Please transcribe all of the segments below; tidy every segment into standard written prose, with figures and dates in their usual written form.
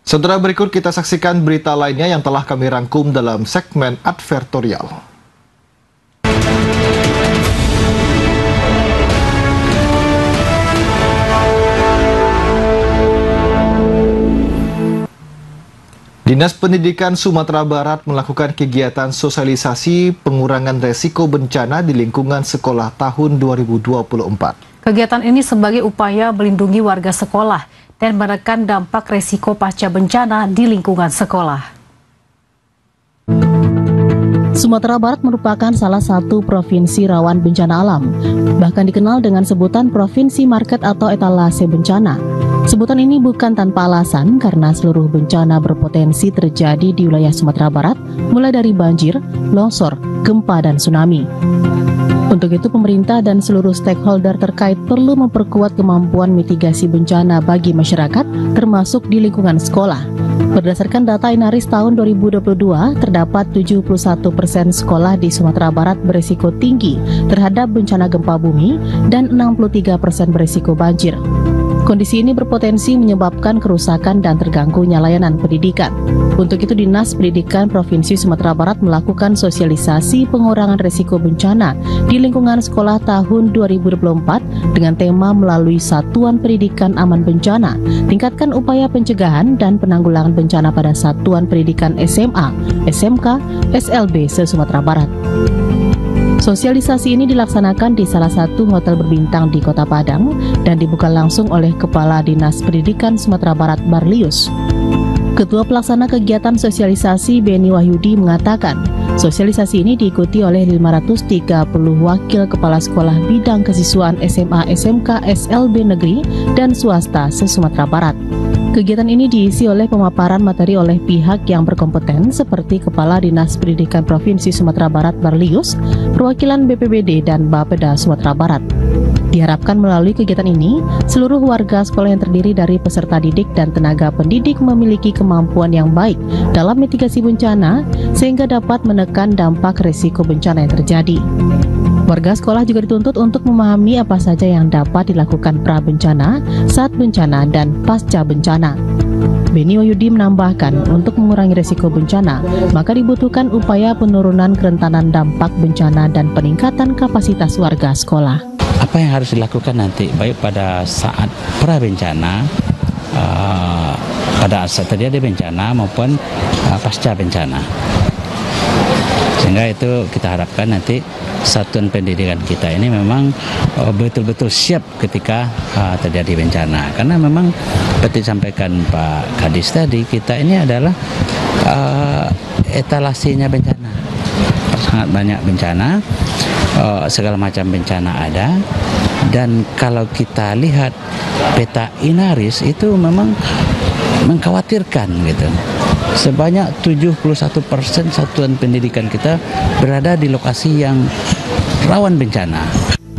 Saudara, berikut kita saksikan berita lainnya yang telah kami rangkum dalam segmen advertorial. Dinas Pendidikan Sumatera Barat melakukan kegiatan sosialisasi pengurangan resiko bencana di lingkungan sekolah tahun 2024. Kegiatan ini sebagai upaya melindungi warga sekolah dan menekan dampak resiko pasca bencana di lingkungan sekolah. Sumatera Barat merupakan salah satu provinsi rawan bencana alam, bahkan dikenal dengan sebutan Provinsi Market atau Etalase Bencana. Sebutan ini bukan tanpa alasan karena seluruh bencana berpotensi terjadi di wilayah Sumatera Barat, mulai dari banjir, longsor, gempa, dan tsunami. Untuk itu, pemerintah dan seluruh stakeholder terkait perlu memperkuat kemampuan mitigasi bencana bagi masyarakat, termasuk di lingkungan sekolah. Berdasarkan data Inaris tahun 2022, terdapat 71% sekolah di Sumatera Barat berisiko tinggi terhadap bencana gempa bumi dan 63% berisiko banjir. Kondisi ini berpotensi menyebabkan kerusakan dan terganggunya layanan pendidikan. Untuk itu, Dinas Pendidikan Provinsi Sumatera Barat melakukan sosialisasi pengurangan risiko bencana di lingkungan sekolah tahun 2024 dengan tema melalui Satuan Pendidikan Aman Bencana, tingkatkan upaya pencegahan dan penanggulangan bencana pada Satuan Pendidikan SMA, SMK, SLB se-Sumatera Barat. Sosialisasi ini dilaksanakan di salah satu hotel berbintang di Kota Padang dan dibuka langsung oleh Kepala Dinas Pendidikan Sumatera Barat Barlius. Ketua Pelaksana Kegiatan Sosialisasi Beni Wahyudi mengatakan, sosialisasi ini diikuti oleh 530 wakil kepala sekolah bidang kesiswaan SMA, SMK, SLB negeri dan swasta se-Sumatera Barat. Kegiatan ini diisi oleh pemaparan materi oleh pihak yang berkompeten seperti Kepala Dinas Pendidikan Provinsi Sumatera Barat Barlius, perwakilan BPBD dan Bapeda Sumatera Barat. Diharapkan melalui kegiatan ini, seluruh warga sekolah yang terdiri dari peserta didik dan tenaga pendidik memiliki kemampuan yang baik dalam mitigasi bencana sehingga dapat menekan dampak risiko bencana yang terjadi. Warga sekolah juga dituntut untuk memahami apa saja yang dapat dilakukan pra-bencana, saat bencana, dan pasca bencana. Beni Wahyudi menambahkan, untuk mengurangi risiko bencana, maka dibutuhkan upaya penurunan kerentanan dampak bencana dan peningkatan kapasitas warga sekolah. Apa yang harus dilakukan nanti, baik pada saat pra-bencana, pada saat terjadi bencana maupun pasca bencana. Sehingga itu kita harapkan nanti satuan pendidikan kita ini memang betul-betul siap ketika terjadi bencana. Karena memang seperti disampaikan Pak Kadis tadi, kita ini adalah etalasenya bencana. Sangat banyak bencana, segala macam bencana ada. Dan kalau kita lihat peta Inaris itu memang mengkhawatirkan gitu. Sebanyak 71% satuan pendidikan kita berada di lokasi yang rawan bencana.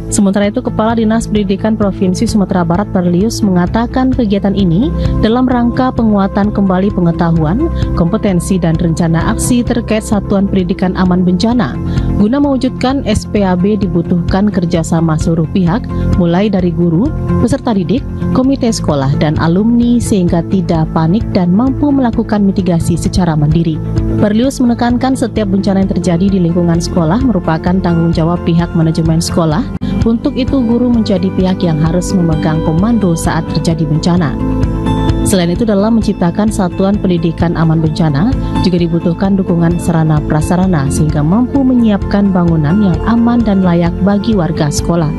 Sementara itu, Kepala Dinas Pendidikan Provinsi Sumatera Barat Barlius mengatakan kegiatan ini dalam rangka penguatan kembali pengetahuan, kompetensi, dan rencana aksi terkait Satuan Pendidikan Aman Bencana. Guna mewujudkan SPAB dibutuhkan kerjasama seluruh pihak, mulai dari guru, peserta didik, komite sekolah, dan alumni sehingga tidak panik dan mampu melakukan mitigasi secara mandiri. Barlius menekankan setiap bencana yang terjadi di lingkungan sekolah merupakan tanggung jawab pihak manajemen sekolah. Untuk itu, guru menjadi pihak yang harus memegang komando saat terjadi bencana. Selain itu, dalam menciptakan Satuan Pendidikan Aman Bencana, juga dibutuhkan dukungan sarana prasarana sehingga mampu menyiapkan bangunan yang aman dan layak bagi warga sekolah.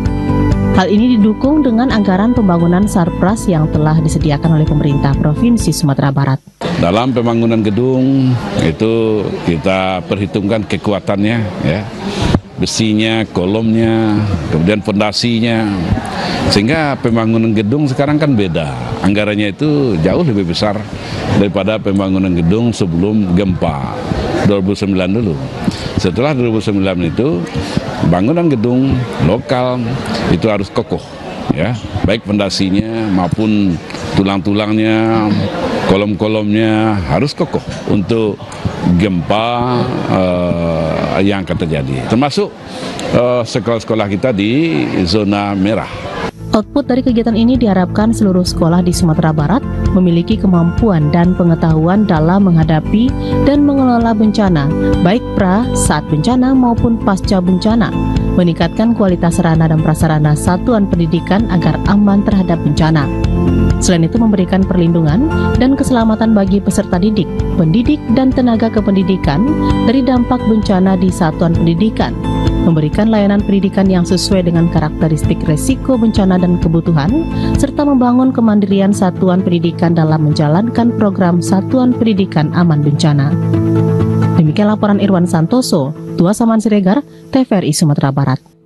Hal ini didukung dengan anggaran pembangunan sarpras yang telah disediakan oleh pemerintah Provinsi Sumatera Barat. Dalam pembangunan gedung itu kita perhitungkan kekuatannya, ya, besinya, kolomnya, kemudian fondasinya, sehingga pembangunan gedung sekarang kan beda. Anggarannya itu jauh lebih besar daripada pembangunan gedung sebelum gempa 2009 dulu. Setelah 2009 itu bangunan gedung lokal itu harus kokoh, ya, baik fondasinya maupun tulang-tulangnya, kolom-kolomnya harus kokoh untuk gempa yang akan terjadi. Termasuk sekolah-sekolah kita di zona merah. Output dari kegiatan ini diharapkan seluruh sekolah di Sumatera Barat memiliki kemampuan dan pengetahuan dalam menghadapi dan mengelola bencana, baik saat bencana maupun pasca bencana, meningkatkan kualitas sarana dan prasarana satuan pendidikan agar aman terhadap bencana. Selain itu memberikan perlindungan dan keselamatan bagi peserta didik, pendidik, dan tenaga kependidikan dari dampak bencana di satuan pendidikan, memberikan layanan pendidikan yang sesuai dengan karakteristik resiko bencana dan kebutuhan, serta membangun kemandirian satuan pendidikan dalam menjalankan program Satuan Pendidikan Aman Bencana. Demikian laporan Irwan Santoso, Tua Saman Siregar, TVRI Sumatera Barat.